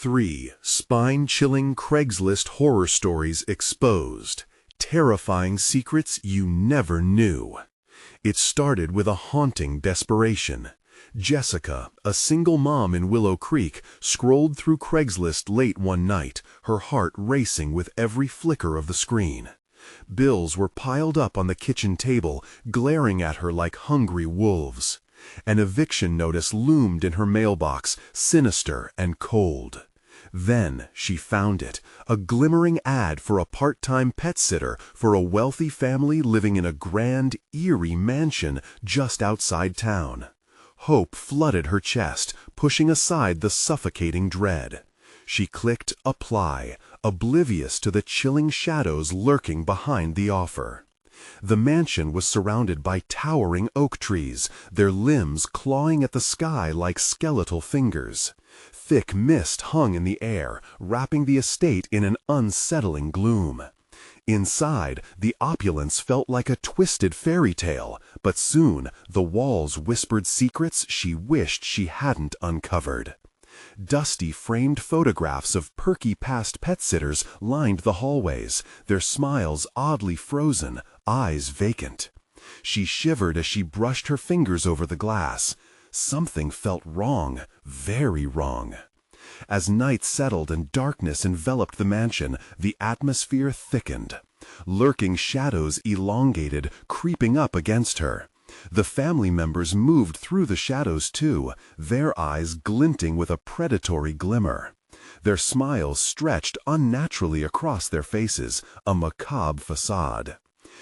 3. Spine-chilling Craigslist horror stories exposed. Terrifying secrets you never knew. It started with a haunting desperation. Jessica, a single mom in Willow Creek, scrolled through Craigslist late one night, her heart racing with every flicker of the screen. Bills were piled up on the kitchen table, glaring at her like hungry wolves. An eviction notice loomed in her mailbox, sinister and cold. Then she found it, a glimmering ad for a part-time pet sitter for a wealthy family living in a grand, eerie mansion just outside town. Hope flooded her chest, pushing aside the suffocating dread. She clicked apply, oblivious to the chilling shadows lurking behind the offer. The mansion was surrounded by towering oak trees, their limbs clawing at the sky like skeletal fingers. Thick mist hung in the air, wrapping the estate in an unsettling gloom. Inside, the opulence felt like a twisted fairy tale, but soon the walls whispered secrets she wished she hadn't uncovered. Dusty framed photographs of perky past pet sitters lined the hallways, their smiles oddly frozen, eyes vacant. She shivered as she brushed her fingers over the glass. Something felt wrong, very wrong. As night settled and darkness enveloped the mansion, the atmosphere thickened. Lurking shadows elongated, creeping up against her. The family members moved through the shadows too, their eyes glinting with a predatory glimmer. Their smiles stretched unnaturally across their faces, a macabre facade.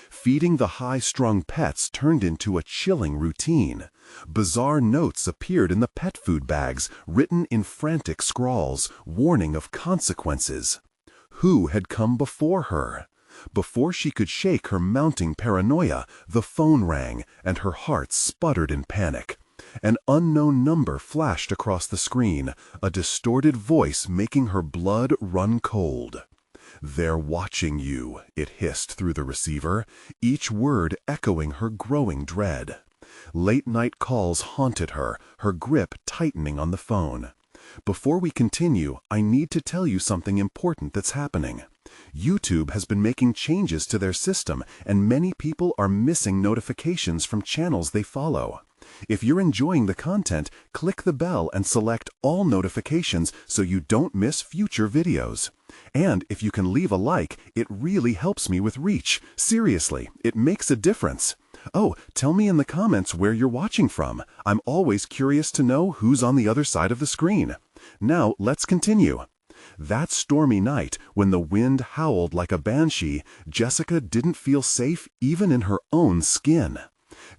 Feeding the high-strung pets turned into a chilling routine. Bizarre notes appeared in the pet food bags, written in frantic scrawls, warning of consequences. Who had come before her? Before she could shake her mounting paranoia, the phone rang, and her heart sputtered in panic. An unknown number flashed across the screen, a distorted voice making her blood run cold. "They're watching you," it hissed through the receiver, each word echoing her growing dread. Late-night calls haunted her, her grip tightening on the phone. "Before we continue, I need to tell you something important that's happening. YouTube has been making changes to their system, and many people are missing notifications from channels they follow. If you're enjoying the content, click the bell and select all notifications so you don't miss future videos. And if you can leave a like, it really helps me with reach. Seriously, it makes a difference. Oh, tell me in the comments where you're watching from. I'm always curious to know who's on the other side of the screen. Now, let's continue." That stormy night, when the wind howled like a banshee, Jessica didn't feel safe even in her own skin.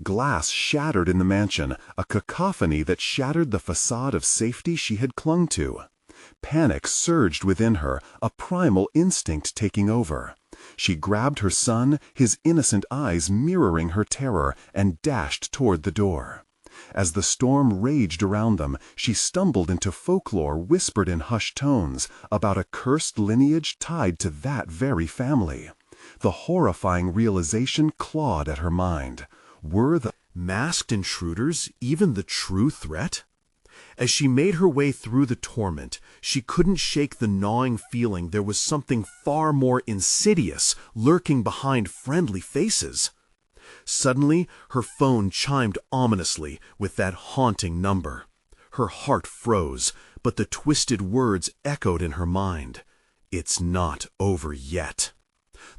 Glass shattered in the mansion, a cacophony that shattered the facade of safety she had clung to. Panic surged within her, a primal instinct taking over. She grabbed her son, his innocent eyes mirroring her terror, and dashed toward the door. As the storm raged around them, she stumbled into folklore whispered in hushed tones about a cursed lineage tied to that very family. The horrifying realization clawed at her mind. Were the masked intruders even the true threat? As she made her way through the torment, she couldn't shake the gnawing feeling there was something far more insidious lurking behind friendly faces. Suddenly, her phone chimed ominously with that haunting number. Her heart froze, but the twisted words echoed in her mind. It's not over yet.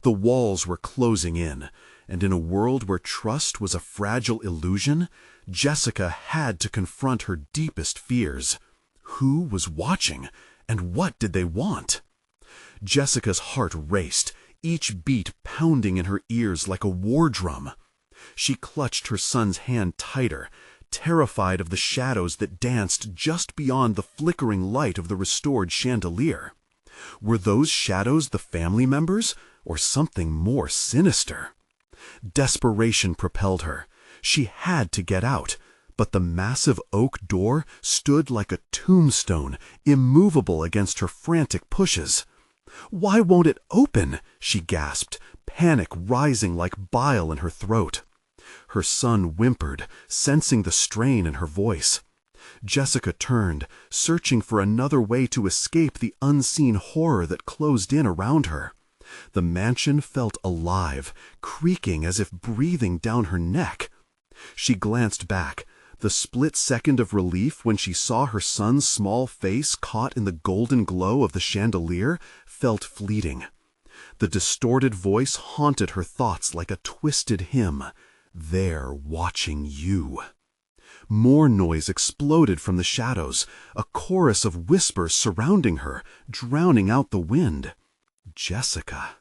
The walls were closing in, and in a world where trust was a fragile illusion, Jessica had to confront her deepest fears. Who was watching, and what did they want? Jessica's heart raced, each beat pounding in her ears like a war drum. She clutched her son's hand tighter, terrified of the shadows that danced just beyond the flickering light of the restored chandelier. Were those shadows the family members, or something more sinister? Desperation propelled her. She had to get out, but the massive oak door stood like a tombstone, immovable against her frantic pushes. "Why won't it open?" she gasped, panic rising like bile in her throat. Her son whimpered, sensing the strain in her voice. Jessica turned, searching for another way to escape the unseen horror that closed in around her. The mansion felt alive, creaking as if breathing down her neck. She glanced back. The split second of relief when she saw her son's small face caught in the golden glow of the chandelier felt fleeting. The distorted voice haunted her thoughts like a twisted hymn. "They're watching you." More noise exploded from the shadows, a chorus of whispers surrounding her, drowning out the wind. Jessica.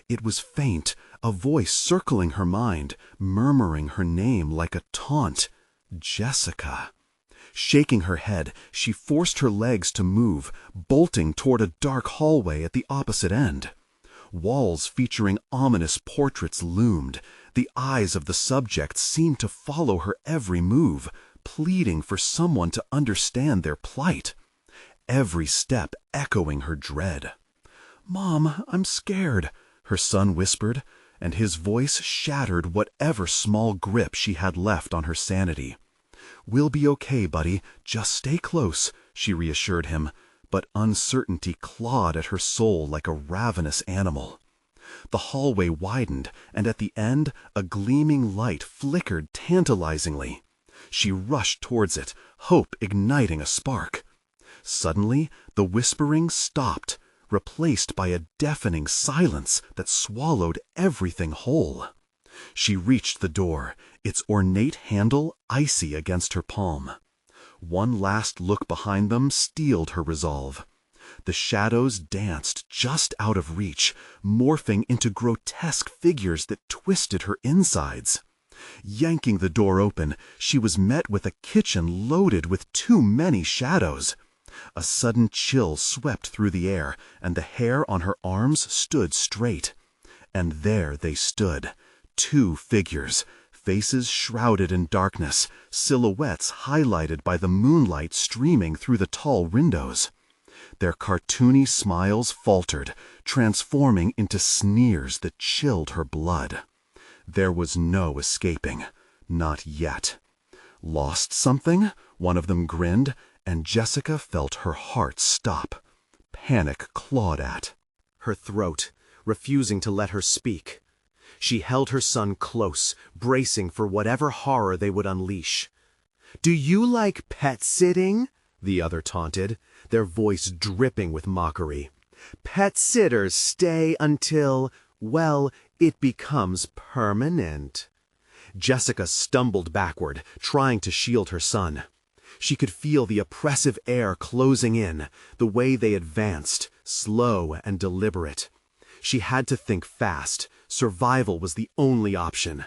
It was faint, a voice circling her mind, murmuring her name like a taunt. Jessica. Shaking her head, she forced her legs to move, bolting toward a dark hallway at the opposite end. Walls featuring ominous portraits loomed. The eyes of the subjects seemed to follow her every move, pleading for someone to understand their plight. Every step echoing her dread. "Mom, I'm scared," her son whispered, and his voice shattered whatever small grip she had left on her sanity. "We'll be okay, buddy. Just stay close," she reassured him, but uncertainty clawed at her soul like a ravenous animal. The hallway widened, and at the end, a gleaming light flickered tantalizingly. She rushed towards it, hope igniting a spark. Suddenly, the whispering stopped, replaced by a deafening silence that swallowed everything whole. She reached the door, its ornate handle icy against her palm. One last look behind them steeled her resolve. The shadows danced just out of reach, morphing into grotesque figures that twisted her insides. Yanking the door open, she was met with a kitchen loaded with too many shadows. A sudden chill swept through the air, and the hair on her arms stood straight. And there they stood, two figures, faces shrouded in darkness, silhouettes highlighted by the moonlight streaming through the tall windows. Their cartoony smiles faltered, transforming into sneers that chilled her blood. There was no escaping, not yet. "Lost something?" one of them grinned, and Jessica felt her heart stop. Panic clawed at her throat, refusing to let her speak. She held her son close, bracing for whatever horror they would unleash. "Do you like pet-sitting?" the other taunted, their voice dripping with mockery. "Pet sitters stay until, well, it becomes permanent." Jessica stumbled backward, trying to shield her son. She could feel the oppressive air closing in, the way they advanced, slow and deliberate. She had to think fast. Survival was the only option.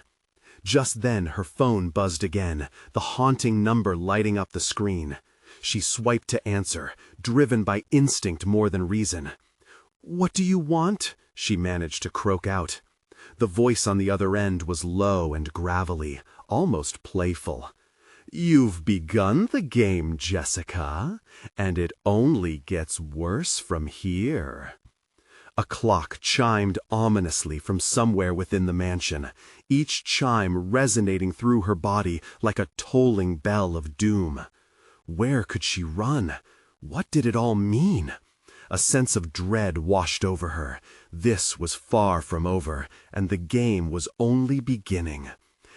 Just then her phone buzzed again, the haunting number lighting up the screen. She swiped to answer, driven by instinct more than reason. "What do you want?" she managed to croak out. The voice on the other end was low and gravelly, almost playful. "You've begun the game, Jessica, and it only gets worse from here." A clock chimed ominously from somewhere within the mansion, each chime resonating through her body like a tolling bell of doom. Where could she run? What did it all mean? A sense of dread washed over her. This was far from over, and the game was only beginning.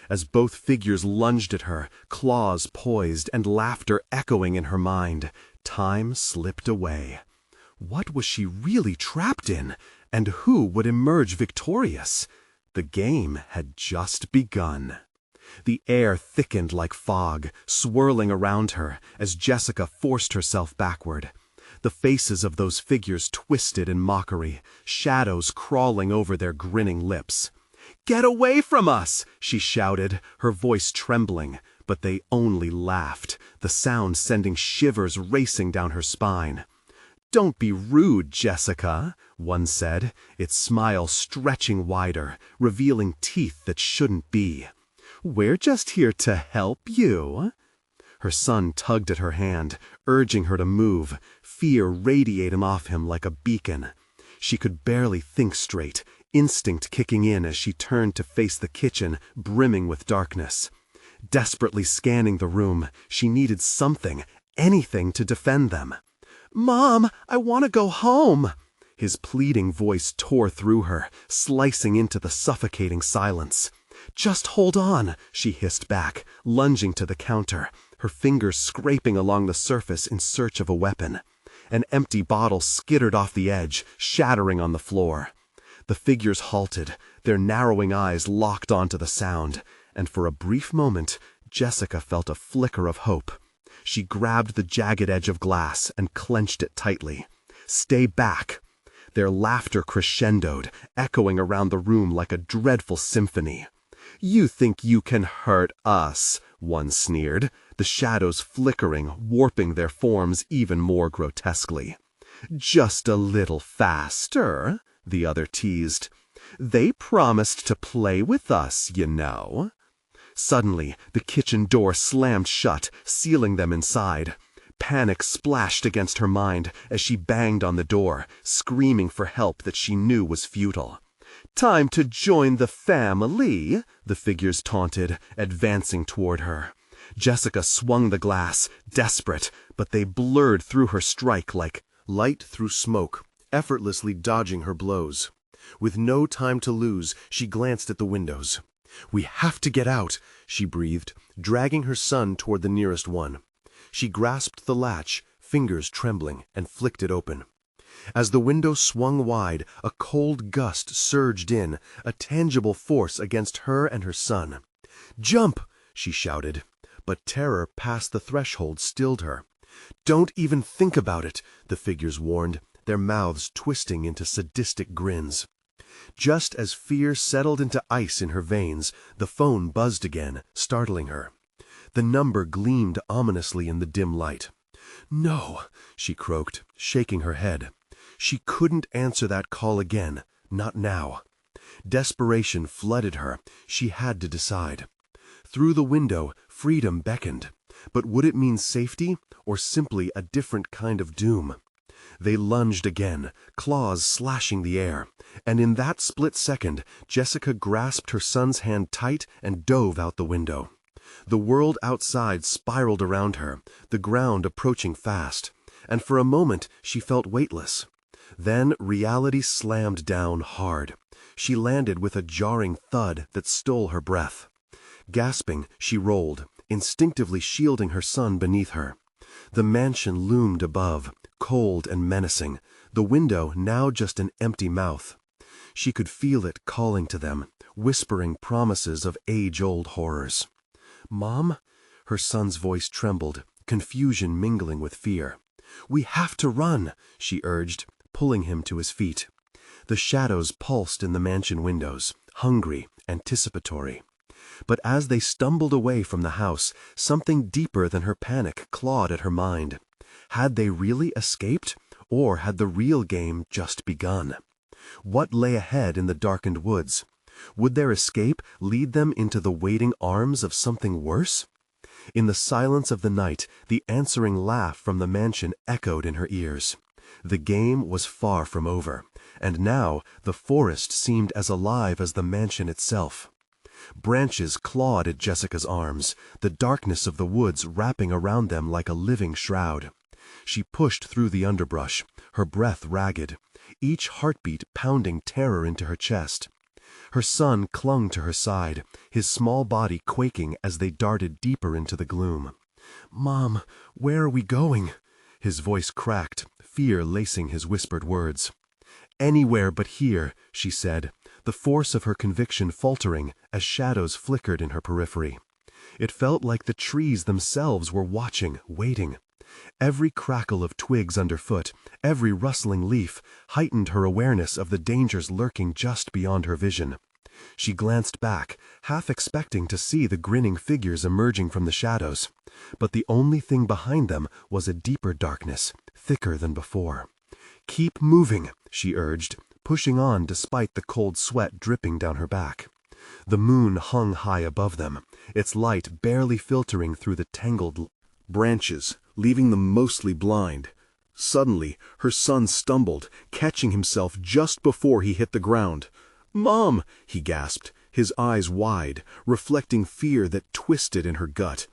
As both figures lunged at her, claws poised and laughter echoing in her mind, time slipped away. What was she really trapped in, and who would emerge victorious? The game had just begun. The air thickened like fog, swirling around her as Jessica forced herself backward. The faces of those figures twisted in mockery, shadows crawling over their grinning lips. "Get away from us!" she shouted, her voice trembling, but they only laughed, the sound sending shivers racing down her spine. "Don't be rude, Jessica," one said, its smile stretching wider, revealing teeth that shouldn't be. "We're just here to help you." Her son tugged at her hand, urging her to move, fear radiating off him like a beacon. She could barely think straight, instinct kicking in as she turned to face the kitchen, brimming with darkness. Desperately scanning the room, she needed something, anything to defend them. "Mom, I want to go home!" His pleading voice tore through her, slicing into the suffocating silence. "Just hold on," she hissed back, lunging to the counter, her fingers scraping along the surface in search of a weapon. An empty bottle skittered off the edge, shattering on the floor. The figures halted, their narrowing eyes locked onto the sound, and for a brief moment, Jessica felt a flicker of hope. She grabbed the jagged edge of glass and clenched it tightly. "Stay back!" Their laughter crescendoed, echoing around the room like a dreadful symphony. "You think you can hurt us?" one sneered, the shadows flickering, warping their forms even more grotesquely. "Just a little faster," the other teased. "They promised to play with us, you know." Suddenly, the kitchen door slammed shut, sealing them inside. Panic splashed against her mind as she banged on the door, screaming for help that she knew was futile. "Time to join the family," the figures taunted, advancing toward her. Jessica swung the glass, desperate, but they blurred through her strike like light through smoke, effortlessly dodging her blows. With no time to lose, she glanced at the windows. "We have to get out," she breathed, dragging her son toward the nearest one. She grasped the latch, fingers trembling, and flicked it open. As the window swung wide, a cold gust surged in, a tangible force against her and her son. "Jump!" she shouted, but terror past the threshold stilled her. "Don't even think about it," the figures warned, their mouths twisting into sadistic grins. Just as fear settled into ice in her veins, the phone buzzed again, startling her. The number gleamed ominously in the dim light. "No," she croaked, shaking her head. She couldn't answer that call again, not now. Desperation flooded her. She had to decide. Through the window, freedom beckoned. But would it mean safety, or simply a different kind of doom? They lunged again, claws slashing the air, and in that split second, Jessica grasped her son's hand tight and dove out the window. The world outside spiraled around her, the ground approaching fast, and for a moment she felt weightless. Then reality slammed down hard. She landed with a jarring thud that stole her breath. Gasping, she rolled, instinctively shielding her son beneath her. The mansion loomed above, cold and menacing, the window now just an empty mouth. She could feel it calling to them, whispering promises of age-old horrors. "Mom?" Her son's voice trembled, confusion mingling with fear. "We have to run," she urged, pulling him to his feet. The shadows pulsed in the mansion windows, hungry, anticipatory. But as they stumbled away from the house, something deeper than her panic clawed at her mind. Had they really escaped, or had the real game just begun? What lay ahead in the darkened woods? Would their escape lead them into the waiting arms of something worse? In the silence of the night, the answering laugh from the mansion echoed in her ears. The game was far from over, and now the forest seemed as alive as the mansion itself. Branches clawed at Jessica's arms, the darkness of the woods wrapping around them like a living shroud. She pushed through the underbrush, her breath ragged, each heartbeat pounding terror into her chest. Her son clung to her side, his small body quaking as they darted deeper into the gloom. "Mom, where are we going?" His voice cracked, fear lacing his whispered words. "Anywhere but here," she said, the force of her conviction faltering as shadows flickered in her periphery. It felt like the trees themselves were watching, waiting. Every crackle of twigs underfoot, every rustling leaf, heightened her awareness of the dangers lurking just beyond her vision. She glanced back, half expecting to see the grinning figures emerging from the shadows, but the only thing behind them was a deeper darkness, thicker than before. "Keep moving," she urged, pushing on despite the cold sweat dripping down her back. The moon hung high above them, its light barely filtering through the tangled branches, leaving them mostly blind. Suddenly, her son stumbled, catching himself just before he hit the ground. "Mom!" he gasped, his eyes wide, reflecting fear that twisted in her gut.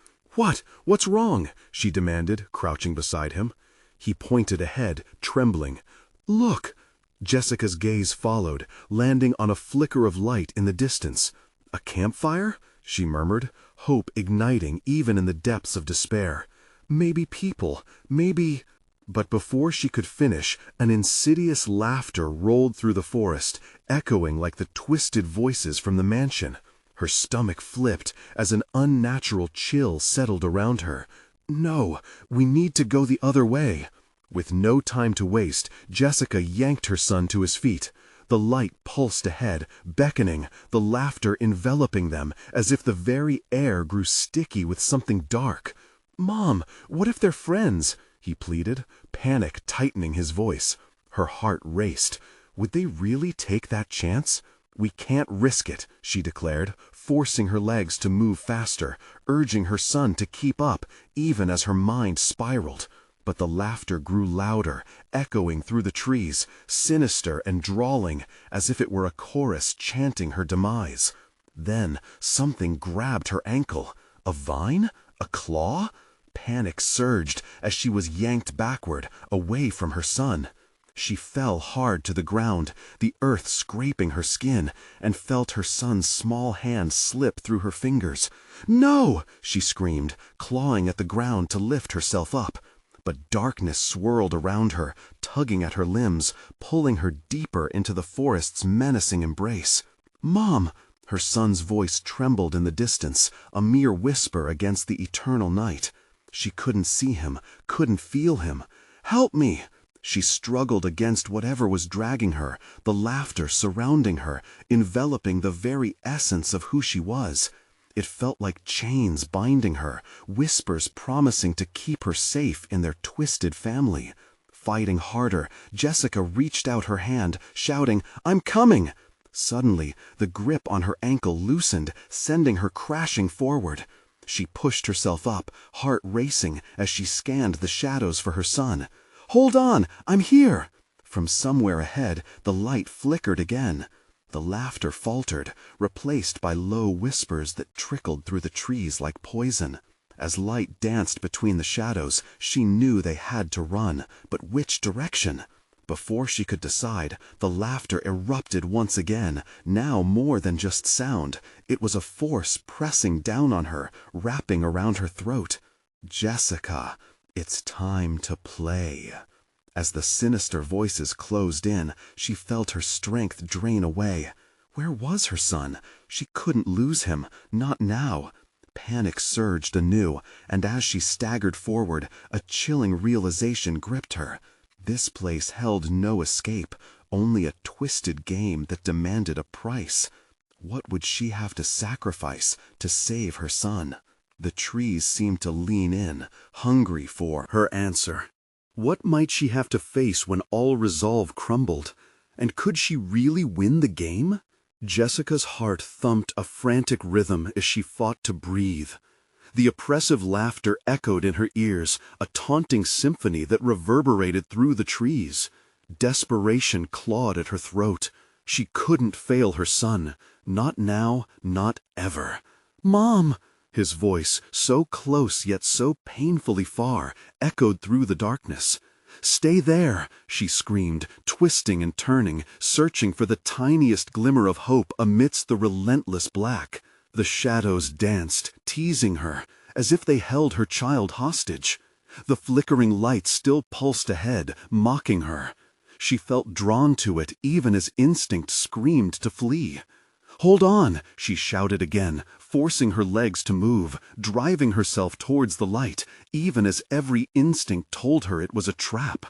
What's wrong?" she demanded, crouching beside him. He pointed ahead, trembling. "Look!" Jessica's gaze followed, landing on a flicker of light in the distance. "A campfire?" she murmured, hope igniting even in the depths of despair. "Maybe people, maybe—" But before she could finish, an insidious laughter rolled through the forest, echoing like the twisted voices from the mansion. Her stomach flipped as an unnatural chill settled around her. "No, we need to go the other way." With no time to waste, Jessica yanked her son to his feet. The light pulsed ahead, beckoning, the laughter enveloping them, as if the very air grew sticky with something dark. "Mom, what if they're friends?" he pleaded, panic tightening his voice. Her heart raced. Would they really take that chance? "We can't risk it," she declared, forcing her legs to move faster, urging her son to keep up, even as her mind spiraled. But the laughter grew louder, echoing through the trees, sinister and drawling, as if it were a chorus chanting her demise. Then something grabbed her ankle. A vine? A claw? Panic surged as she was yanked backward, away from her son. She fell hard to the ground, the earth scraping her skin, and felt her son's small hand slip through her fingers. "No!" she screamed, clawing at the ground to lift herself up. But darkness swirled around her, tugging at her limbs, pulling her deeper into the forest's menacing embrace. "Mom!" Her son's voice trembled in the distance, a mere whisper against the eternal night. She couldn't see him, couldn't feel him. "Help me!" She struggled against whatever was dragging her, the laughter surrounding her, enveloping the very essence of who she was. It felt like chains binding her, whispers promising to keep her safe in their twisted family. Fighting harder, Jessica reached out her hand, shouting, "I'm coming!" Suddenly, the grip on her ankle loosened, sending her crashing forward. She pushed herself up, heart racing as she scanned the shadows for her son. "Hold on! I'm here!" From somewhere ahead, the light flickered again. The laughter faltered, replaced by low whispers that trickled through the trees like poison. As light danced between the shadows, she knew they had to run, but which direction? Before she could decide, the laughter erupted once again, now more than just sound. It was a force pressing down on her, wrapping around her throat. "Jessica, it's time to play." As the sinister voices closed in, she felt her strength drain away. Where was her son? She couldn't lose him, not now. Panic surged anew, and as she staggered forward, a chilling realization gripped her. This place held no escape, only a twisted game that demanded a price. What would she have to sacrifice to save her son? The trees seemed to lean in, hungry for her answer. What might she have to face when all resolve crumbled? And could she really win the game? Jessica's heart thumped a frantic rhythm as she fought to breathe. The oppressive laughter echoed in her ears, a taunting symphony that reverberated through the trees. Desperation clawed at her throat. She couldn't fail her son. Not now, not ever. "Mom!" His voice, so close yet so painfully far, echoed through the darkness. "Stay there!" she screamed, twisting and turning, searching for the tiniest glimmer of hope amidst the relentless black. The shadows danced, teasing her, as if they held her child hostage. The flickering light still pulsed ahead, mocking her. She felt drawn to it even as instinct screamed to flee. "Hold on!" she shouted again, forcing her legs to move, driving herself towards the light, even as every instinct told her it was a trap.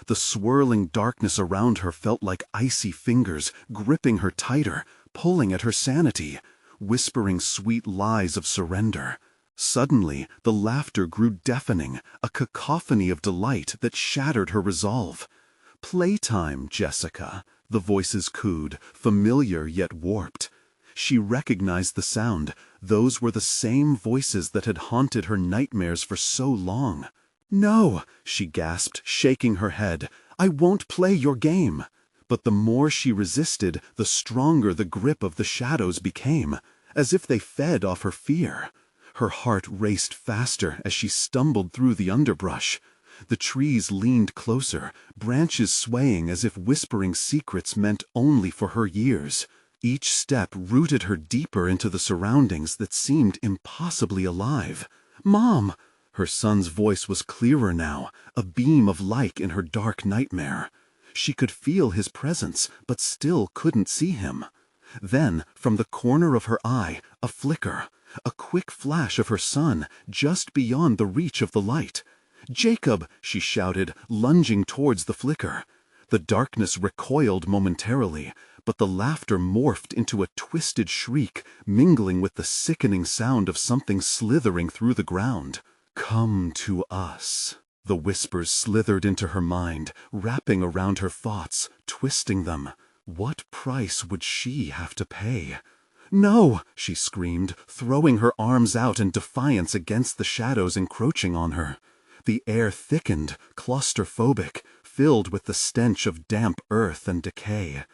The swirling darkness around her felt like icy fingers, gripping her tighter, pulling at her sanity, whispering sweet lies of surrender. Suddenly, the laughter grew deafening, a cacophony of delight that shattered her resolve. "Playtime, Jessica," the voices cooed, familiar yet warped. She recognized the sound. Those were the same voices that had haunted her nightmares for so long. "No," she gasped, shaking her head. "I won't play your game." But the more she resisted, the stronger the grip of the shadows became, as if they fed off her fear. Her heart raced faster as she stumbled through the underbrush. The trees leaned closer, branches swaying as if whispering secrets meant only for her ears. Each step rooted her deeper into the surroundings that seemed impossibly alive. "Mom!" Her son's voice was clearer now, a beam of light in her dark nightmare. She could feel his presence, but still couldn't see him. Then, from the corner of her eye, a flicker, a quick flash of her son, just beyond the reach of the light. "Jacob!" she shouted, lunging towards the flicker. The darkness recoiled momentarily, but the laughter morphed into a twisted shriek, mingling with the sickening sound of something slithering through the ground. "Come to us." The whispers slithered into her mind, wrapping around her thoughts, twisting them. What price would she have to pay? "No!" she screamed, throwing her arms out in defiance against the shadows encroaching on her. The air thickened, claustrophobic, filled with the stench of damp earth and decay.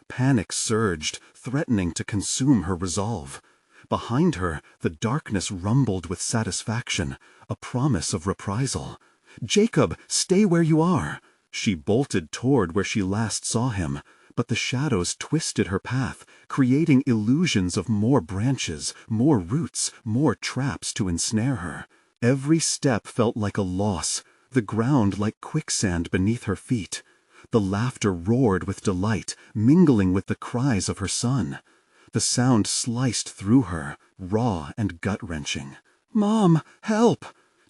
Panic surged, threatening to consume her resolve. Behind her, the darkness rumbled with satisfaction, a promise of reprisal. "Jacob, stay where you are!" She bolted toward where she last saw him, but the shadows twisted her path, creating illusions of more branches, more roots, more traps to ensnare her. Every step felt like a loss, the ground like quicksand beneath her feet. The laughter roared with delight, mingling with the cries of her son. The sound sliced through her, raw and gut-wrenching. "Mom, help!"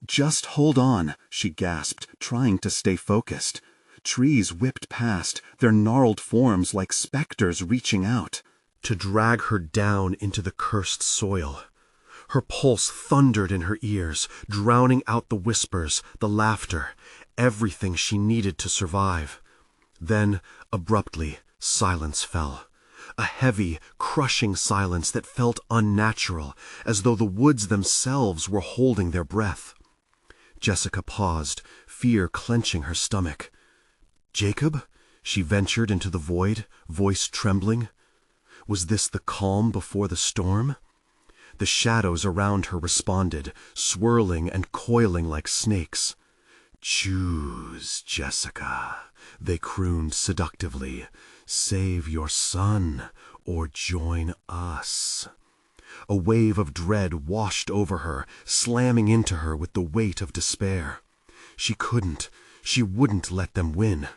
"Just hold on," she gasped, trying to stay focused. Trees whipped past, their gnarled forms like specters reaching out to drag her down into the cursed soil. Her pulse thundered in her ears, drowning out the whispers, the laughter, everything she needed to survive. Then, abruptly, silence fell. A heavy, crushing silence that felt unnatural, as though the woods themselves were holding their breath. Jessica paused, fear clenching her stomach. "Jacob?" she ventured into the void, voice trembling. Was this the calm before the storm? The shadows around her responded, swirling and coiling like snakes. "Choose, Jessica," they crooned seductively. "Save your son, or join us." A wave of dread washed over her, slamming into her with the weight of despair. She wouldn't let them win.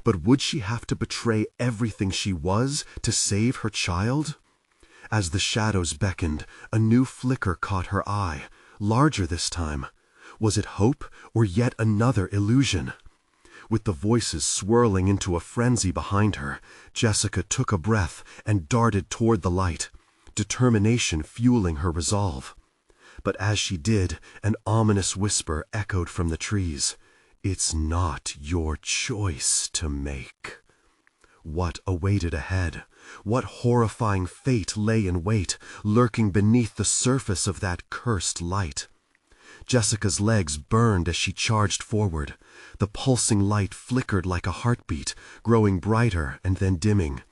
But would she have to betray everything she was to save her child? As the shadows beckoned, a new flicker caught her eye, larger this time. Was it hope or yet another illusion? With the voices swirling into a frenzy behind her, Jessica took a breath and darted toward the light, determination fueling her resolve. But as she did, an ominous whisper echoed from the trees. "It's not your choice to make." What awaited ahead? What horrifying fate lay in wait, lurking beneath the surface of that cursed light? Jessica's legs burned as she charged forward. The pulsing light flickered like a heartbeat, growing brighter and then dimming,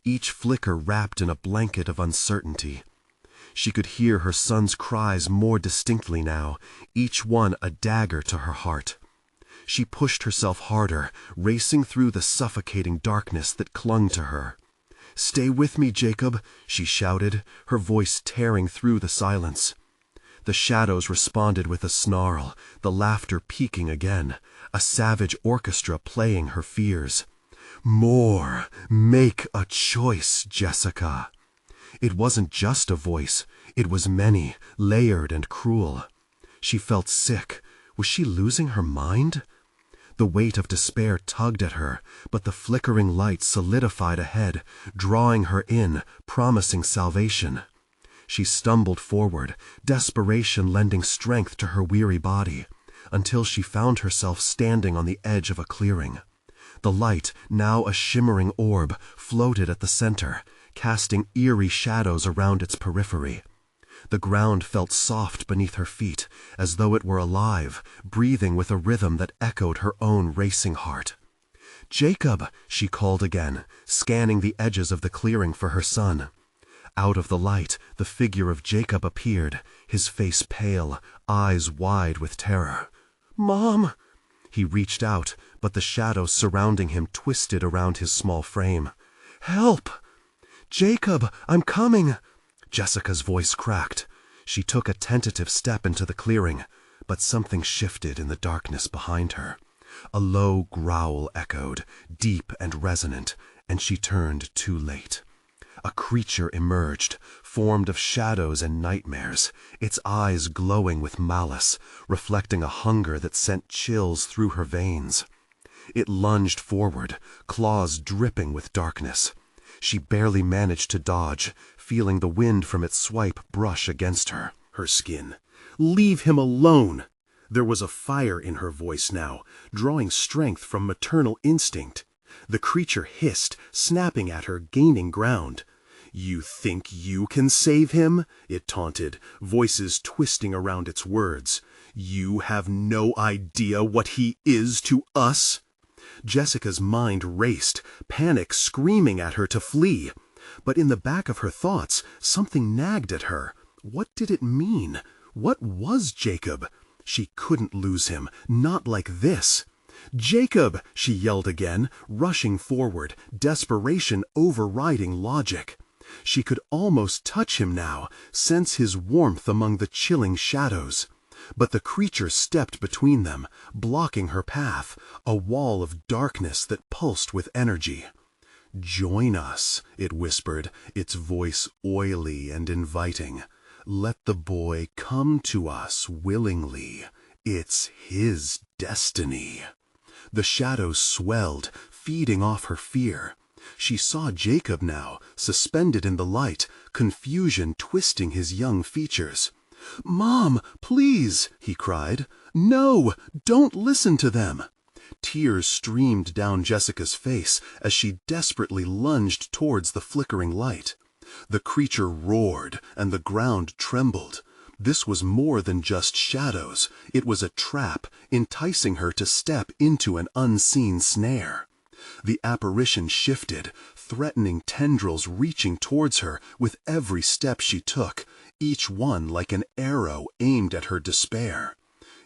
each flicker wrapped in a blanket of uncertainty. She could hear her son's cries more distinctly now, each one a dagger to her heart. She pushed herself harder, racing through the suffocating darkness that clung to her. "Stay with me, Jacob," she shouted, her voice tearing through the silence. The shadows responded with a snarl, the laughter peaking again, a savage orchestra playing her fears. "More! Make a choice, Jessica!" It wasn't just a voice, it was many, layered and cruel. She felt sick. Was she losing her mind? The weight of despair tugged at her, but the flickering light solidified ahead, drawing her in, promising salvation. She stumbled forward, desperation lending strength to her weary body, until she found herself standing on the edge of a clearing. The light, now a shimmering orb, floated at the center, casting eerie shadows around its periphery. The ground felt soft beneath her feet, as though it were alive, breathing with a rhythm that echoed her own racing heart. "Jacob," she called again, scanning the edges of the clearing for her son. Out of the light, the figure of Jacob appeared, his face pale, eyes wide with terror. "Mom!" He reached out, but the shadows surrounding him twisted around his small frame. "Help!" "Jacob, I'm coming!" Jessica's voice cracked. She took a tentative step into the clearing, but something shifted in the darkness behind her. A low growl echoed, deep and resonant, and she turned too late. A creature emerged, formed of shadows and nightmares, its eyes glowing with malice, reflecting a hunger that sent chills through her veins. It lunged forward, claws dripping with darkness. She barely managed to dodge, feeling the wind from its swipe brush against her skin. "Leave him alone!" There was a fire in her voice now, drawing strength from maternal instinct. The creature hissed, snapping at her, gaining ground. "You think you can save him?" it taunted, voices twisting around its words. "You have no idea what he is to us." Jessica's mind raced, panic screaming at her to flee. But in the back of her thoughts, something nagged at her. What did it mean? What was Jacob? She couldn't lose him, not like this. "Jacob!" she yelled again, rushing forward, desperation overriding logic. She could almost touch him now, sense his warmth among the chilling shadows. But the creature stepped between them, blocking her path, a wall of darkness that pulsed with energy. "Join us," it whispered, its voice oily and inviting. "Let the boy come to us willingly. It's his destiny." The shadows swelled, feeding off her fear. She saw Jacob now, suspended in the light, confusion twisting his young features. "Mom, please!" he cried. "No, don't listen to them!" Tears streamed down Jessica's face as she desperately lunged towards the flickering light. The creature roared, and the ground trembled. This was more than just shadows. It was a trap, enticing her to step into an unseen snare. The apparition shifted, threatening tendrils reaching towards her with every step she took, each one like an arrow aimed at her despair.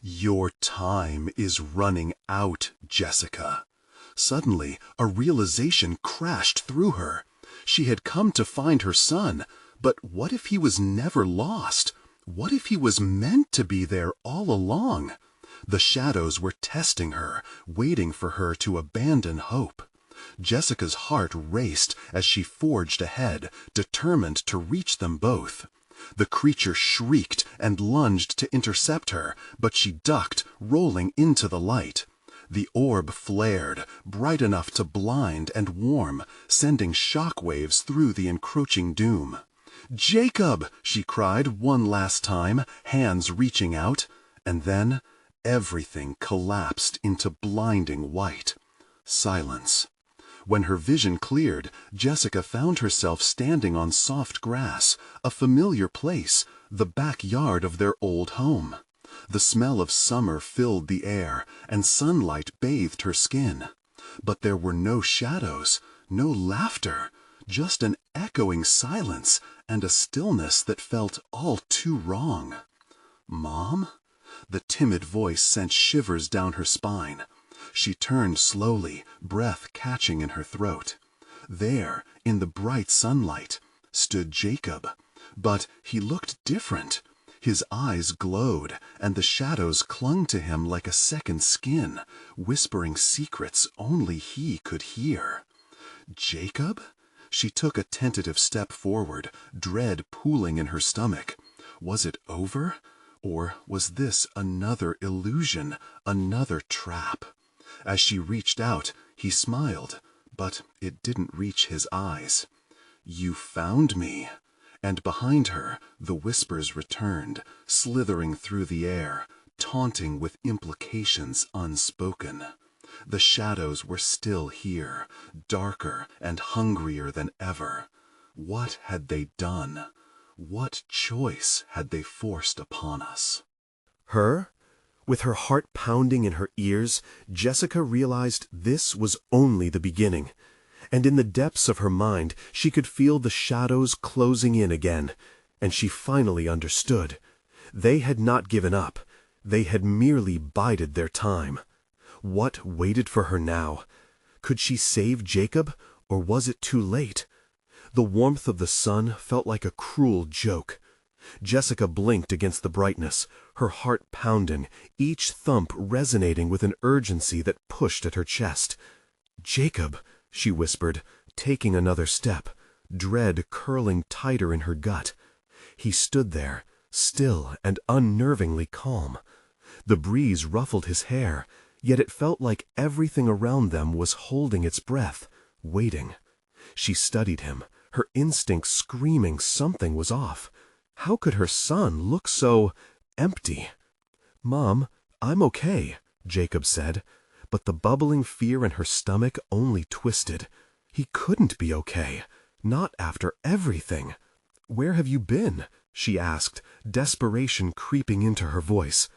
"Your time is running out, Jessica." Suddenly, a realization crashed through her. She had come to find her son, but what if he was never lost? What if he was meant to be there all along? The shadows were testing her, waiting for her to abandon hope. Jessica's heart raced as she forged ahead, determined to reach them both. The creature shrieked and lunged to intercept her, but she ducked, rolling into the light. The orb flared, bright enough to blind and warm, sending shockwaves through the encroaching doom. "Jacob!" she cried one last time, hands reaching out. And then everything collapsed into blinding white. Silence. When her vision cleared, Jessica found herself standing on soft grass, a familiar place, the backyard of their old home. The smell of summer filled the air, and sunlight bathed her skin. But there were no shadows, no laughter, just an echoing silence and a stillness that felt all too wrong. "Mom?" The timid voice sent shivers down her spine. She turned slowly, breath catching in her throat. There, in the bright sunlight, stood Jacob. But he looked different. His eyes glowed, and the shadows clung to him like a second skin, whispering secrets only he could hear. "Jacob?" She took a tentative step forward, dread pooling in her stomach. Was it over? Or was this another illusion, another trap? As she reached out, he smiled, but it didn't reach his eyes. "You found me." And behind her, the whispers returned, slithering through the air, taunting with implications unspoken. The shadows were still here, darker and hungrier than ever. What had they done? What choice had they forced upon us? Her? With her heart pounding in her ears, Jessica realized this was only the beginning. And in the depths of her mind, she could feel the shadows closing in again, and she finally understood. They had not given up. They had merely bided their time. What waited for her now? Could she save Jacob, or was it too late? The warmth of the sun felt like a cruel joke. Jessica blinked against the brightness, her heart pounding, each thump resonating with an urgency that pushed at her chest. "Jacob," she whispered, taking another step, dread curling tighter in her gut. He stood there, still and unnervingly calm. The breeze ruffled his hair, yet it felt like everything around them was holding its breath, waiting. She studied him, her instincts screaming something was off. How could her son look so empty? "Mom, I'm okay," Jacob said, but the bubbling fear in her stomach only twisted. He couldn't be okay, not after everything. "Where have you been?" she asked, desperation creeping into her voice.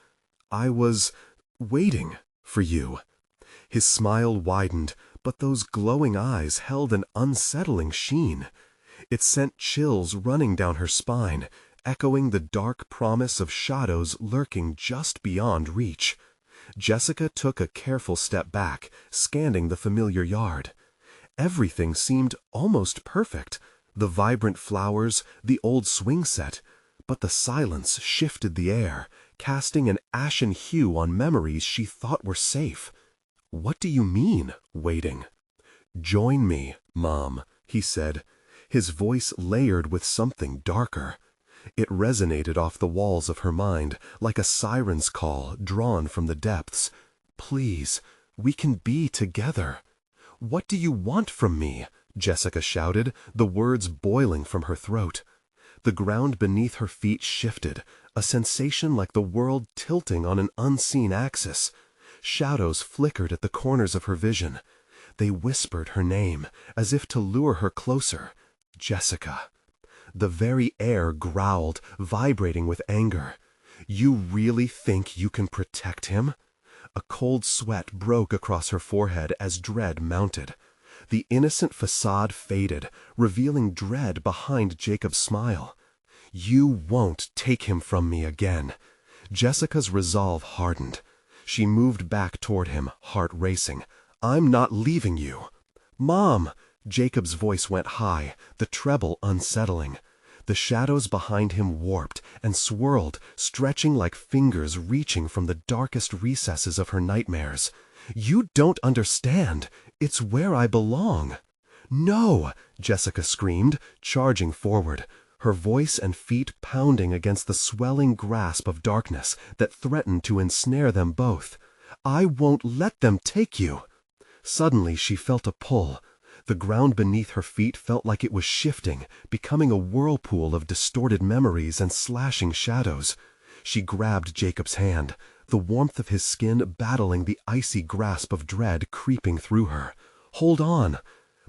"I was waiting for you." His smile widened, but those glowing eyes held an unsettling sheen. It sent chills running down her spine, echoing the dark promise of shadows lurking just beyond reach. Jessica took a careful step back, scanning the familiar yard. Everything seemed almost perfect, the vibrant flowers, the old swing set, but the silence shifted the air, casting an ashen hue on memories she thought were safe. "What do you mean, waiting?" "Join me, Mom," he said, his voice layered with something darker. It resonated off the walls of her mind like a siren's call drawn from the depths. "Please, we can be together." "What do you want from me?" Jessica shouted, the words boiling from her throat. The ground beneath her feet shifted, a sensation like the world tilting on an unseen axis. Shadows flickered at the corners of her vision. They whispered her name, as if to lure her closer. Jessica. The very air growled, vibrating with anger. "You really think you can protect him?" A cold sweat broke across her forehead as dread mounted. The innocent facade faded, revealing dread behind Jacob's smile. "You won't take him from me again." Jessica's resolve hardened. She moved back toward him, heart racing. "I'm not leaving you." "Mom!" Jacob's voice went high, the treble unsettling. The shadows behind him warped and swirled, stretching like fingers reaching from the darkest recesses of her nightmares. "You don't understand. It's where I belong." "No!" Jessica screamed, charging forward, her voice and feet pounding against the swelling grasp of darkness that threatened to ensnare them both. "I won't let them take you." Suddenly she felt a pull. The ground beneath her feet felt like it was shifting, becoming a whirlpool of distorted memories and slashing shadows. She grabbed Jacob's hand, the warmth of his skin battling the icy grasp of dread creeping through her. "Hold on!"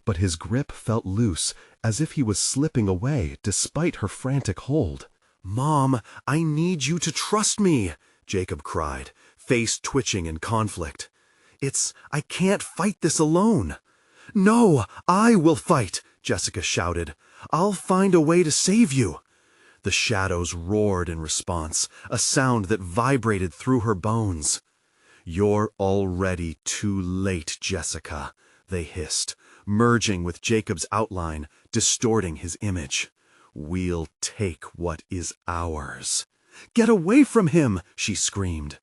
But his grip felt loose, as if he was slipping away despite her frantic hold. "Mom, I need you to trust me!" Jacob cried, face twitching in conflict. I can't fight this alone." "No, I will fight," Jessica shouted. "I'll find a way to save you." The shadows roared in response, a sound that vibrated through her bones. "You're already too late, Jessica," they hissed, merging with Jacob's outline, distorting his image. "We'll take what is ours." "Get away from him!" she screamed.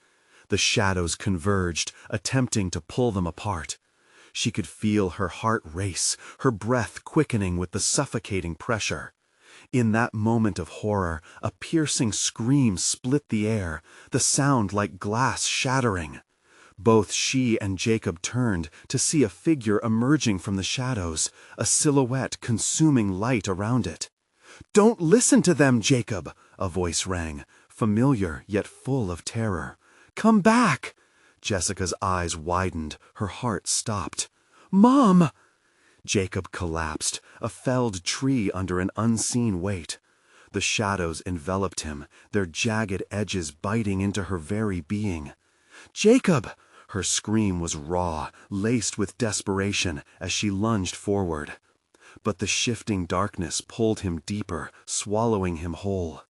The shadows converged, attempting to pull them apart. She could feel her heart race, her breath quickening with the suffocating pressure. In that moment of horror, a piercing scream split the air, the sound like glass shattering. Both she and Jacob turned to see a figure emerging from the shadows, a silhouette consuming light around it. "Don't listen to them, Jacob!" a voice rang, familiar yet full of terror. "Come back!" Jessica's eyes widened, her heart stopped. "Mom!" Jacob collapsed, a felled tree under an unseen weight. The shadows enveloped him, their jagged edges biting into her very being. Jacob! Her scream was raw, laced with desperation as she lunged forward. But the shifting darkness pulled him deeper, swallowing him whole.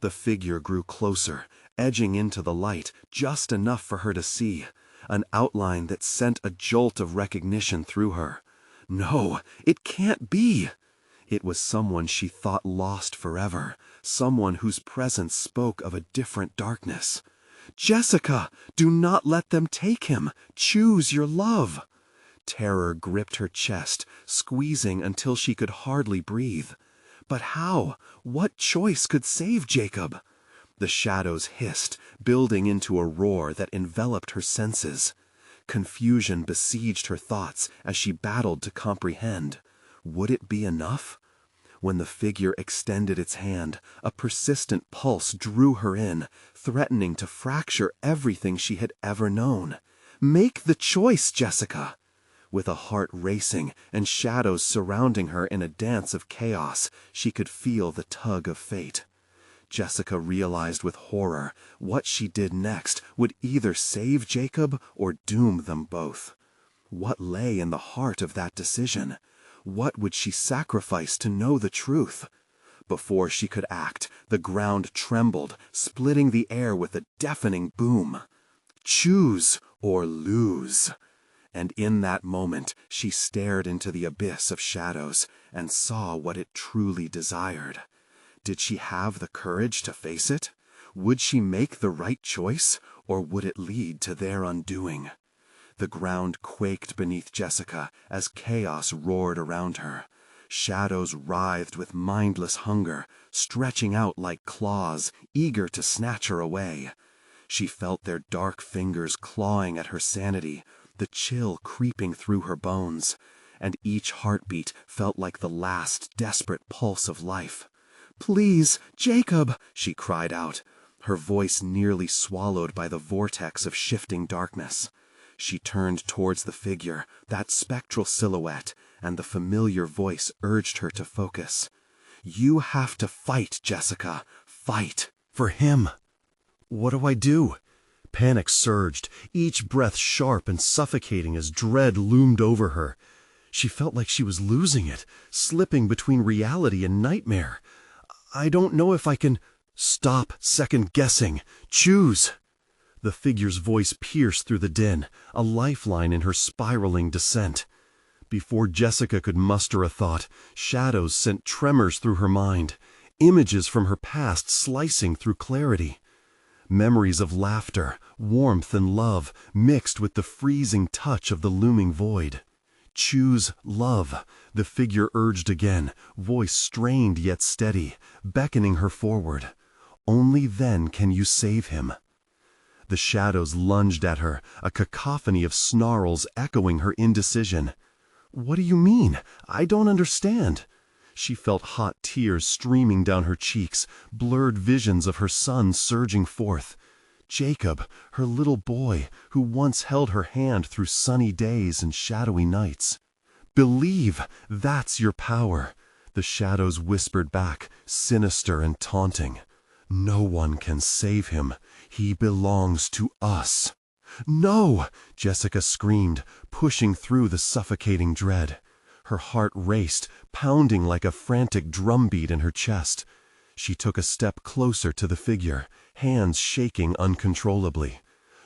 The figure grew closer, edging into the light just enough for her to see, an outline that sent a jolt of recognition through her. No, it can't be! It was someone she thought lost forever, someone whose presence spoke of a different darkness. Jessica, do not let them take him. Choose your love. Terror gripped her chest, squeezing until she could hardly breathe. But how? What choice could save Jacob? The shadows hissed, building into a roar that enveloped her senses. Confusion besieged her thoughts as she battled to comprehend. Would it be enough? When the figure extended its hand, a persistent pulse drew her in, threatening to fracture everything she had ever known. Make the choice, Jessica! With a heart racing and shadows surrounding her in a dance of chaos, she could feel the tug of fate. Jessica realized with horror what she did next would either save Jacob or doom them both. What lay in the heart of that decision? What would she sacrifice to know the truth? Before she could act, the ground trembled, splitting the air with a deafening boom. Choose or lose. And in that moment, she stared into the abyss of shadows and saw what it truly desired. Did she have the courage to face it? Would she make the right choice, or would it lead to their undoing? The ground quaked beneath Jessica as chaos roared around her. Shadows writhed with mindless hunger, stretching out like claws, eager to snatch her away. She felt their dark fingers clawing at her sanity, the chill creeping through her bones, and each heartbeat felt like the last desperate pulse of life. "Please, Jacob!" she cried out, her voice nearly swallowed by the vortex of shifting darkness. She turned towards the figure, that spectral silhouette, and the familiar voice urged her to focus. "You have to fight, Jessica. Fight. For him." What do I do? Panic surged, each breath sharp and suffocating as dread loomed over her. She felt like she was losing it, slipping between reality and nightmare. I don't know if I can... Stop second-guessing. Choose. The figure's voice pierced through the din, a lifeline in her spiraling descent. Before Jessica could muster a thought, shadows sent tremors through her mind, images from her past slicing through clarity. Memories of laughter, warmth, and love mixed with the freezing touch of the looming void. Choose love, the figure urged again, voice strained yet steady, beckoning her forward. Only then can you save him. The shadows lunged at her, a cacophony of snarls echoing her indecision. What do you mean? I don't understand. She felt hot tears streaming down her cheeks, blurred visions of her son surging forth. Jacob, her little boy, who once held her hand through sunny days and shadowy nights. Believe, that's your power, the shadows whispered back, sinister and taunting. No one can save him. He belongs to us. No! Jessica screamed, pushing through the suffocating dread. Her heart raced, pounding like a frantic drumbeat in her chest. She took a step closer to the figure, hands shaking uncontrollably.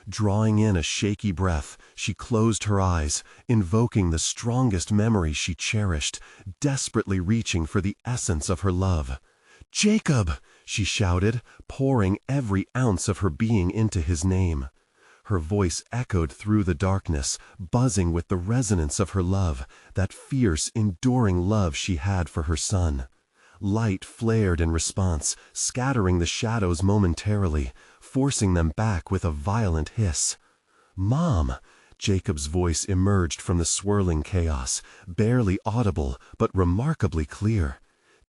Drawing in a shaky breath, she closed her eyes, invoking the strongest memory she cherished, desperately reaching for the essence of her love. "Jacob!" she shouted, pouring every ounce of her being into his name. Her voice echoed through the darkness, buzzing with the resonance of her love, that fierce, enduring love she had for her son. Light flared in response, scattering the shadows momentarily, forcing them back with a violent hiss. "Mom!" Jacob's voice emerged from the swirling chaos, barely audible but remarkably clear.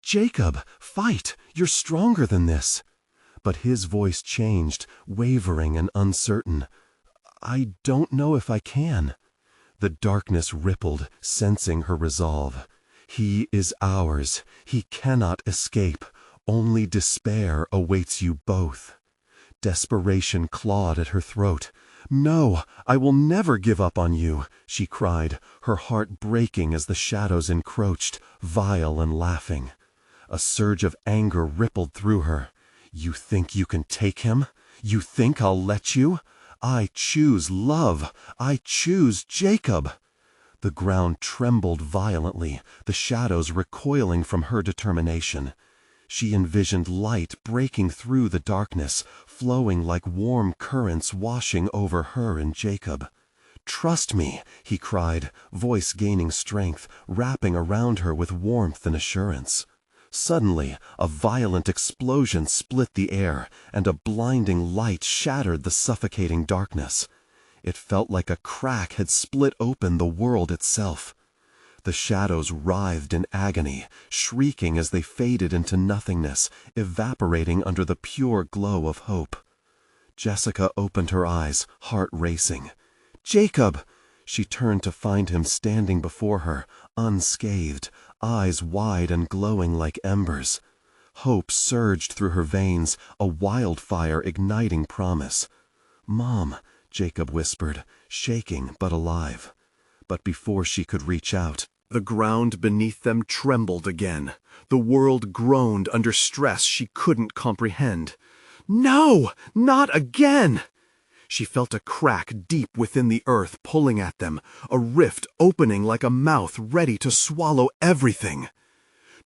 "Jacob, fight! You're stronger than this." But his voice changed, wavering and uncertain. "I don't know if I can." The darkness rippled, sensing her resolve. "He is ours. He cannot escape. Only despair awaits you both." Desperation clawed at her throat. "No, I will never give up on you," she cried, her heart breaking as the shadows encroached, vile and laughing. A surge of anger rippled through her. "You think you can take him? You think I'll let you? I choose love. I choose Jacob." The ground trembled violently, the shadows recoiling from her determination. She envisioned light breaking through the darkness, flowing like warm currents washing over her and Jacob. "Trust me," he cried, voice gaining strength, wrapping around her with warmth and assurance. Suddenly, a violent explosion split the air, and a blinding light shattered the suffocating darkness. It felt like a crack had split open the world itself. The shadows writhed in agony, shrieking as they faded into nothingness, evaporating under the pure glow of hope. Jessica opened her eyes, heart racing. "Jacob!" She turned to find him standing before her, unscathed, eyes wide and glowing like embers. Hope surged through her veins, a wildfire igniting promise. "Mom," Jacob whispered, shaking but alive. But before she could reach out, the ground beneath them trembled again. The world groaned under stress she couldn't comprehend. "No, not again!" She felt a crack deep within the earth pulling at them, a rift opening like a mouth ready to swallow everything.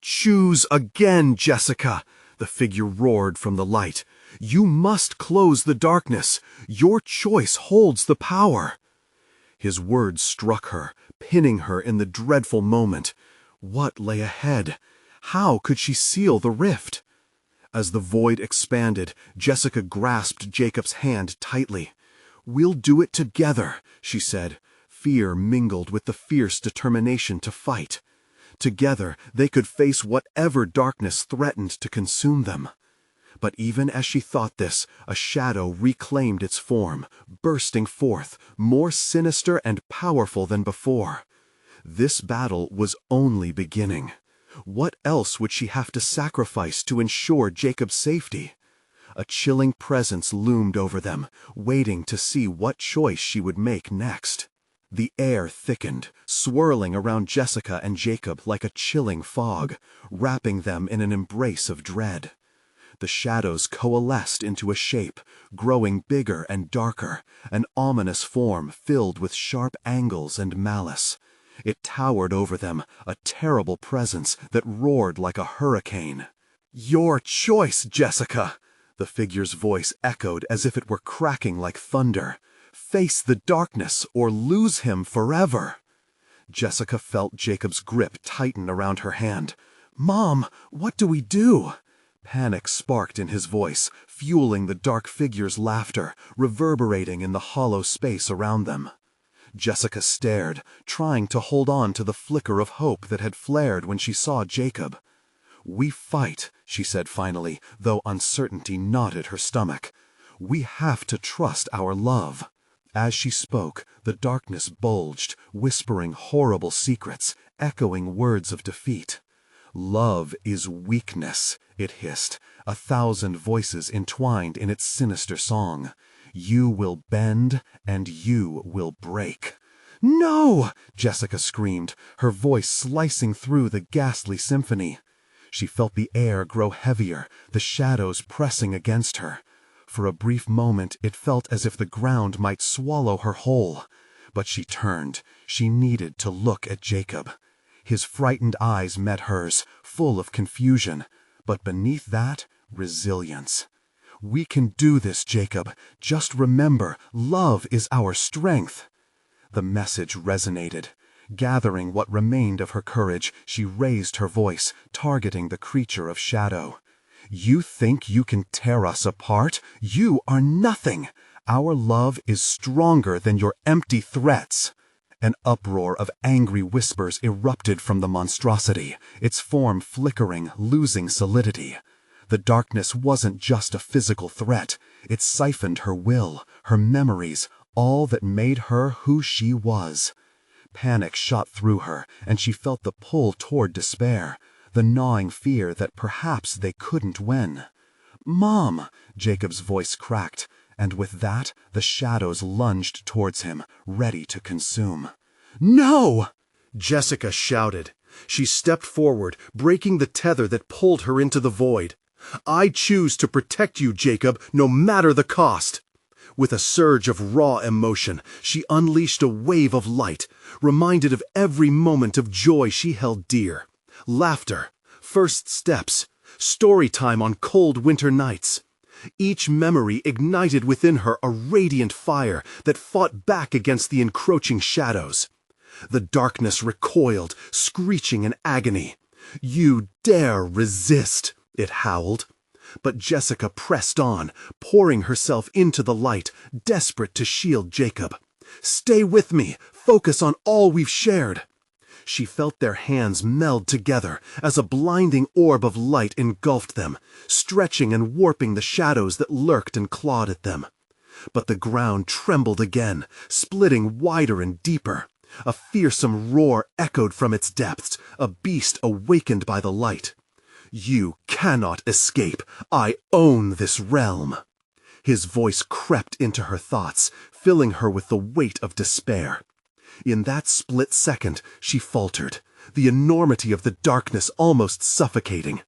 "Choose again, Jessica!" the figure roared from the light. "You must close the darkness. Your choice holds the power." His words struck her, pinning her in the dreadful moment. What lay ahead? How could she seal the rift? As the void expanded, Jessica grasped Jacob's hand tightly. "We'll do it together," she said, fear mingled with the fierce determination to fight. Together, they could face whatever darkness threatened to consume them. But even as she thought this, a shadow reclaimed its form, bursting forth, more sinister and powerful than before. This battle was only beginning. What else would she have to sacrifice to ensure Jacob's safety? A chilling presence loomed over them, waiting to see what choice she would make next. The air thickened, swirling around Jessica and Jacob like a chilling fog, wrapping them in an embrace of dread. The shadows coalesced into a shape, growing bigger and darker, an ominous form filled with sharp angles and malice. It towered over them, a terrible presence that roared like a hurricane. "Your choice, Jessica!" The figure's voice echoed as if it were cracking like thunder. "Face the darkness or lose him forever." Jessica felt Jacob's grip tighten around her hand. "Mom, what do we do?" Panic sparked in his voice, fueling the dark figure's laughter, reverberating in the hollow space around them. Jessica stared, trying to hold on to the flicker of hope that had flared when she saw Jacob. "We fight," she said finally, though uncertainty knotted her stomach. "We have to trust our love." As she spoke, the darkness bulged, whispering horrible secrets, echoing words of defeat. "Love is weakness," it hissed, 1,000 voices entwined in its sinister song. "You will bend, and you will break." "No!" Jessica screamed, her voice slicing through the ghastly symphony. She felt the air grow heavier, the shadows pressing against her. For a brief moment it felt as if the ground might swallow her whole. But she turned. She needed to look at Jacob. His frightened eyes met hers, full of confusion, but beneath that, resilience. "We can do this, Jacob. Just remember, love is our strength." The message resonated. Gathering what remained of her courage, she raised her voice, targeting the creature of shadow. "You think you can tear us apart? You are nothing. Our love is stronger than your empty threats." An uproar of angry whispers erupted from the monstrosity, its form flickering, losing solidity. The darkness wasn't just a physical threat. It siphoned her will, her memories, all that made her who she was. Panic shot through her, and she felt the pull toward despair, the gnawing fear that perhaps they couldn't win. "Mom!" Jacob's voice cracked, and with that, the shadows lunged towards him, ready to consume. "No!" Jessica shouted. She stepped forward, breaking the tether that pulled her into the void. "I choose to protect you, Jacob, no matter the cost." With a surge of raw emotion, she unleashed a wave of light, reminded of every moment of joy she held dear. Laughter, first steps, story time on cold winter nights. Each memory ignited within her a radiant fire that fought back against the encroaching shadows. The darkness recoiled, screeching in agony. "You dare resist," it howled. But Jessica pressed on, pouring herself into the light, desperate to shield Jacob. "Stay with me. Focus on all we've shared." She felt their hands meld together as a blinding orb of light engulfed them, stretching and warping the shadows that lurked and clawed at them. But the ground trembled again, splitting wider and deeper. A fearsome roar echoed from its depths, a beast awakened by the light. "You cannot escape. I own this realm." His voice crept into her thoughts, filling her with the weight of despair. In that split second, she faltered, the enormity of the darkness almost suffocating.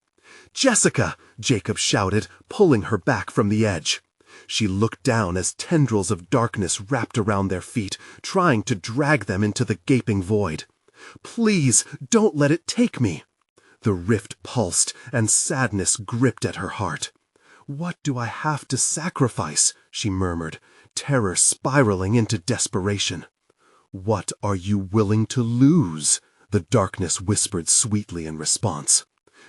"Jessica!" Jacob shouted, pulling her back from the edge. She looked down as tendrils of darkness wrapped around their feet, trying to drag them into the gaping void. "Please, don't let it take me." The rift pulsed, and sadness gripped at her heart. "What do I have to sacrifice?" she murmured, terror spiraling into desperation. "What are you willing to lose?" the darkness whispered sweetly in response.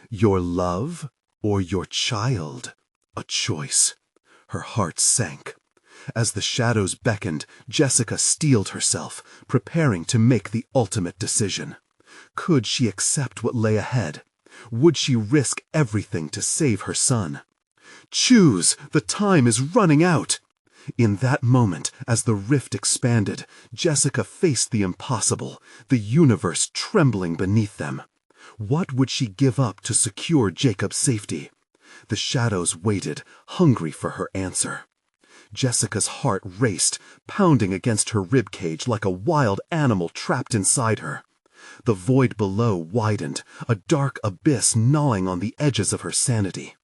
"Your love or your child? A choice." Her heart sank. As the shadows beckoned, Jessica steeled herself, preparing to make the ultimate decision. Could she accept what lay ahead? Would she risk everything to save her son? "Choose! The time is running out!" In that moment, as the rift expanded, Jessica faced the impossible, the universe trembling beneath them. What would she give up to secure Jacob's safety? The shadows waited, hungry for her answer. Jessica's heart raced, pounding against her ribcage like a wild animal trapped inside her. The void below widened, a dark abyss gnawing on the edges of her sanity.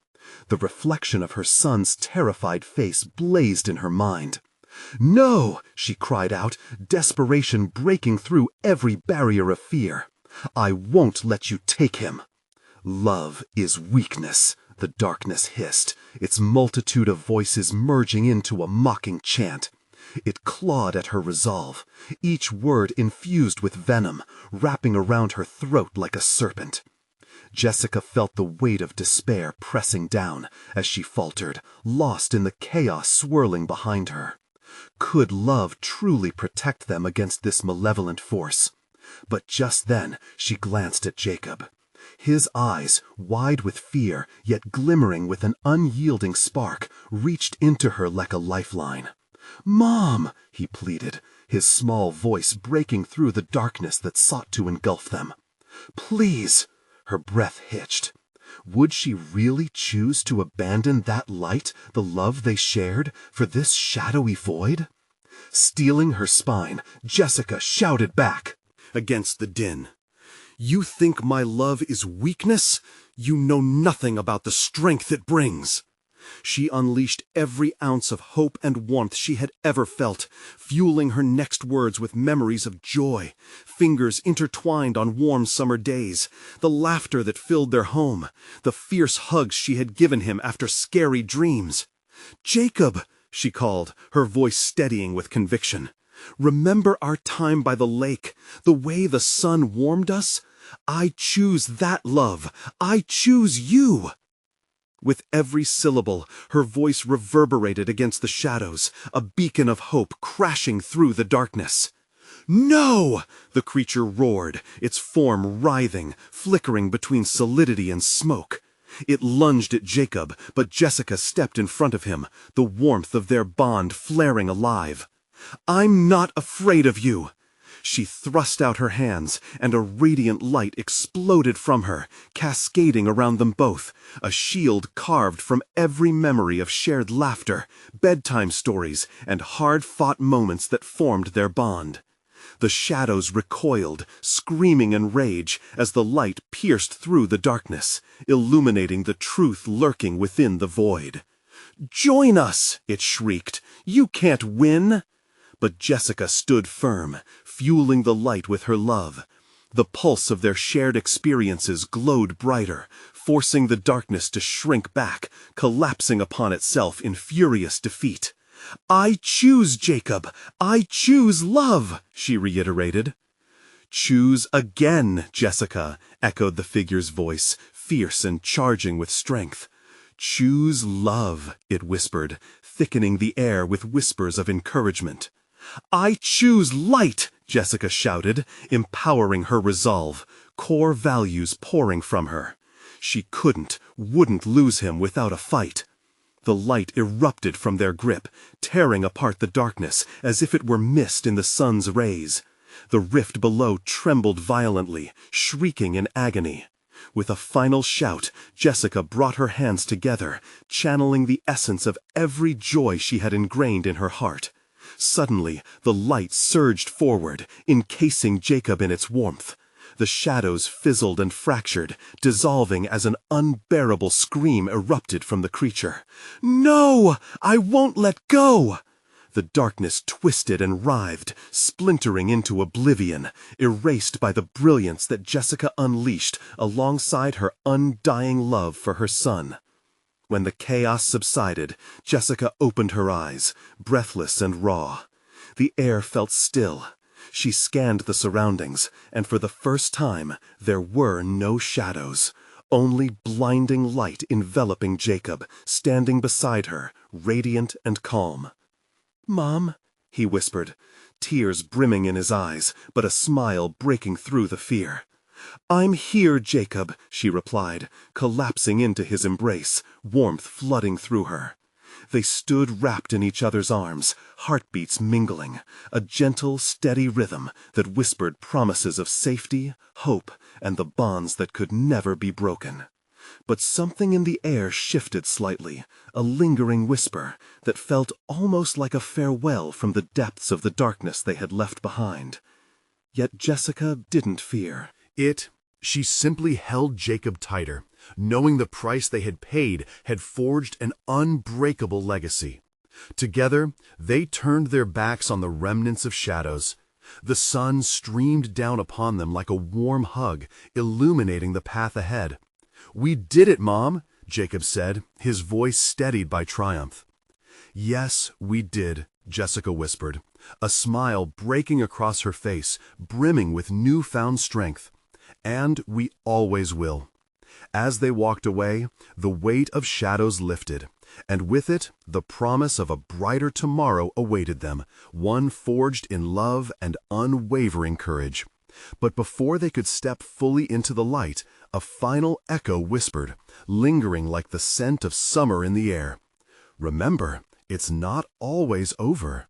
The reflection of her son's terrified face blazed in her mind. "No!" she cried out, desperation breaking through every barrier of fear. "I won't let you take him." "Love is weakness," the darkness hissed, its multitude of voices merging into a mocking chant. It clawed at her resolve, each word infused with venom, wrapping around her throat like a serpent. Jessica felt the weight of despair pressing down as she faltered, lost in the chaos swirling behind her. Could love truly protect them against this malevolent force? But just then she glanced at Jacob. His eyes, wide with fear, yet glimmering with an unyielding spark, reached into her like a lifeline. "Mom!" he pleaded, his small voice breaking through the darkness that sought to engulf them. "Please!" Her breath hitched. Would she really choose to abandon that light, the love they shared, for this shadowy void? Steeling her spine, Jessica shouted back against the din. "You think my love is weakness? You know nothing about the strength it brings." She unleashed every ounce of hope and warmth she had ever felt, fueling her next words with memories of joy, fingers intertwined on warm summer days, the laughter that filled their home, the fierce hugs she had given him after scary dreams. "Jacob," she called, her voice steadying with conviction. "Remember our time by the lake, the way the sun warmed us? I choose that love. I choose you." With every syllable, her voice reverberated against the shadows, a beacon of hope crashing through the darkness. "No!" the creature roared, its form writhing, flickering between solidity and smoke. It lunged at Jacob, but Jessica stepped in front of him, the warmth of their bond flaring alive. "I'm not afraid of you." She thrust out her hands, and a radiant light exploded from her, cascading around them both, a shield carved from every memory of shared laughter, bedtime stories, and hard-fought moments that formed their bond. The shadows recoiled, screaming in rage, as the light pierced through the darkness, illuminating the truth lurking within the void. "Join us!" it shrieked. "You can't win!" But Jessica stood firm, fueling the light with her love. The pulse of their shared experiences glowed brighter, forcing the darkness to shrink back, collapsing upon itself in furious defeat. "I choose Jacob! I choose love!" she reiterated. "Choose again, Jessica," echoed the figure's voice, fierce and charging with strength. "Choose love," it whispered, thickening the air with whispers of encouragement. "I choose light!" Jessica shouted, empowering her resolve, core values pouring from her. She wouldn't lose him without a fight. The light erupted from their grip, tearing apart the darkness as if it were mist in the sun's rays. The rift below trembled violently, shrieking in agony. With a final shout, Jessica brought her hands together, channeling the essence of every joy she had ingrained in her heart. Suddenly, the light surged forward, encasing Jacob in its warmth. The shadows fizzled and fractured, dissolving as an unbearable scream erupted from the creature. "No! I won't let go!" The darkness twisted and writhed, splintering into oblivion, erased by the brilliance that Jessica unleashed alongside her undying love for her son. When the chaos subsided, Jessica opened her eyes, breathless and raw. The air felt still. She scanned the surroundings, and for the first time, there were no shadows, only blinding light enveloping Jacob, standing beside her, radiant and calm. "Mom," he whispered, tears brimming in his eyes, but a smile breaking through the fear. "I'm here, Jacob," she replied, collapsing into his embrace, warmth flooding through her. They stood wrapped in each other's arms, heartbeats mingling, a gentle, steady rhythm that whispered promises of safety, hope, and the bonds that could never be broken. But something in the air shifted slightly, a lingering whisper that felt almost like a farewell from the depths of the darkness they had left behind. Yet Jessica didn't fear. She simply held Jacob tighter, knowing the price they had paid had forged an unbreakable legacy. Together, they turned their backs on the remnants of shadows. The sun streamed down upon them like a warm hug, illuminating the path ahead. "We did it, Mom," Jacob said, his voice steadied by triumph. "Yes, we did," Jessica whispered, a smile breaking across her face, brimming with newfound strength. "And we always will." As they walked away, the weight of shadows lifted, and with it, the promise of a brighter tomorrow awaited them, one forged in love and unwavering courage. But before they could step fully into the light, a final echo whispered, lingering like the scent of summer in the air. "Remember, it's not always over."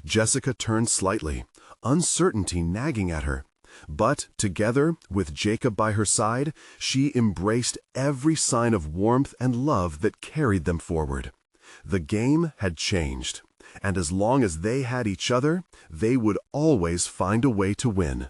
Jessica turned slightly, uncertainty nagging at her. But together, with Jacob by her side, she embraced every sign of warmth and love that carried them forward. The game had changed, and as long as they had each other, they would always find a way to win.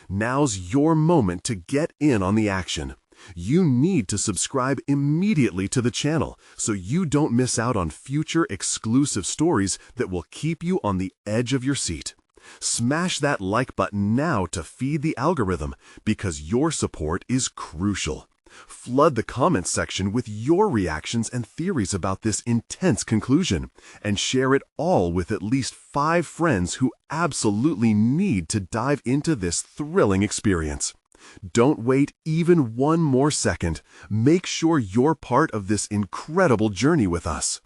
Now's your moment to get in on the action. You need to subscribe immediately to the channel so you don't miss out on future exclusive stories that will keep you on the edge of your seat. Smash that like button now to feed the algorithm, because your support is crucial. Flood the comments section with your reactions and theories about this intense conclusion, and share it all with at least 5 friends who absolutely need to dive into this thrilling experience. Don't wait even one more second. Make sure you're part of this incredible journey with us.